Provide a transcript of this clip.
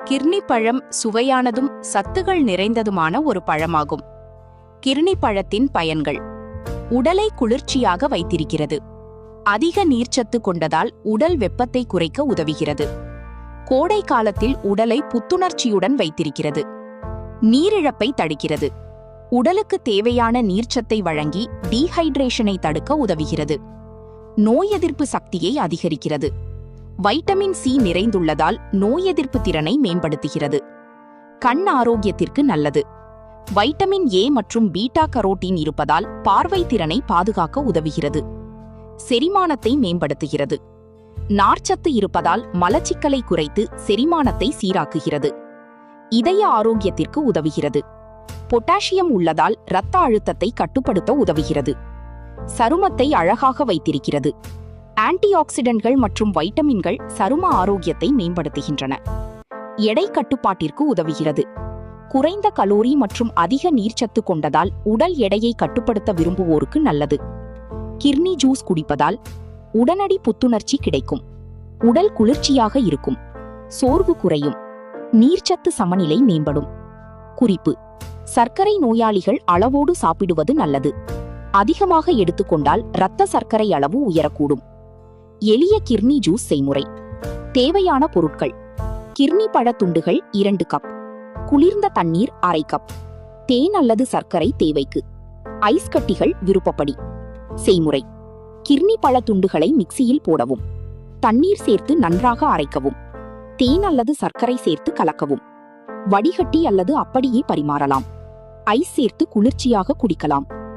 கிர்னி பழம் சுவையானதும் சத்துகள் நிறைந்ததுமான ஒரு பழமாகும். கிர்னி பழத்தின் பயன்கள்: உடலை குளிர்ச்சியாக வைத்திருக்கிறது. அதிக நீர்ச்சத்து கொண்டதால் உடல் வெப்பத்தை குறைக்க உதவுகிறது. கோடை காலத்தில் உடலை புத்துணர்ச்சியுடன் வைத்திருக்கிறது. நீரிழப்பை தடுக்கிறது. உடலுக்கு தேவையான நீர்ச்சத்தை வழங்கி டீஹைட்ரேஷனை தடுக்க உதவுகிறது. நோய் எதிர்ப்பு சக்தியை அதிகரிக்கிறது. வைட்டமின் சி நிறைந்துள்ளதால் நோய் எதிர்ப்பு திறனை மேம்படுத்துகிறது. கண் ஆரோக்கியத்திற்கு நல்லது. வைட்டமின் ஏ மற்றும் பீட்டா கரோட்டீன் இருப்பதால் பார்வை திறனை பாதுகாக்க உதவுகிறது. செரிமானத்தை மேம்படுத்துகிறது. நார்ச்சத்து இருப்பதால் மலச்சிக்கலை குறைத்து செரிமானத்தை சீராக்குகிறது. இதய ஆரோக்கியத்திற்கு உதவுகிறது. பொட்டாசியம் உள்ளதால் இரத்த அழுத்தத்தை கட்டுப்படுத்த உதவுகிறது. சருமத்தை அழகாக வைத்திருக்கிறது. ஆன்டி ஆக்சிடென்ட்கள் மற்றும் வைட்டமின்கள் சரும ஆரோக்கியத்தை மேம்படுத்துகின்றன. எடை கட்டுப்பாட்டிற்கு உதவுகிறது. குறைந்த கலோரி மற்றும் அதிக நீர்ச்சத்து கொண்டதால் உடல் எடையை கட்டுப்படுத்த விரும்புவோருக்கு நல்லது. கிர்னி ஜூஸ் குடிப்பதால் உடனடி புத்துணர்ச்சி கிடைக்கும். உடல் குளிர்ச்சியாக இருக்கும். சோர்வு குறையும். நீர்ச்சத்து சமநிலை மேம்படும். குறிப்பு: சர்க்கரை நோயாளிகள் அளவோடு சாப்பிடுவது நல்லது. அதிகமாக எடுத்துக்கொண்டால் இரத்த சர்க்கரை அளவு உயரக்கூடும். எளிய கிர்னி ஜூஸ் செய்முறை. தேவையான பொருட்கள்: கிர்னி பழ துண்டுகள் 2 கப், குளிர்ந்த தண்ணீர் 1/2 கப், தேன் அல்லது சர்க்கரை தேவைக்கு, ஐஸ் கட்டிகள் விருப்பப்படி. செய்முறை: கிர்னி பழ துண்டுகளை மிக்சியில் போடவும். தண்ணீர் சேர்த்து நன்றாக அரைக்கவும். தேன் அல்லது சர்க்கரை சேர்த்து கலக்கவும். வடிகட்டி அல்லது அப்படியே பரிமாறலாம். ஐஸ் சேர்த்து குளிர்ச்சியாக குடிக்கலாம்.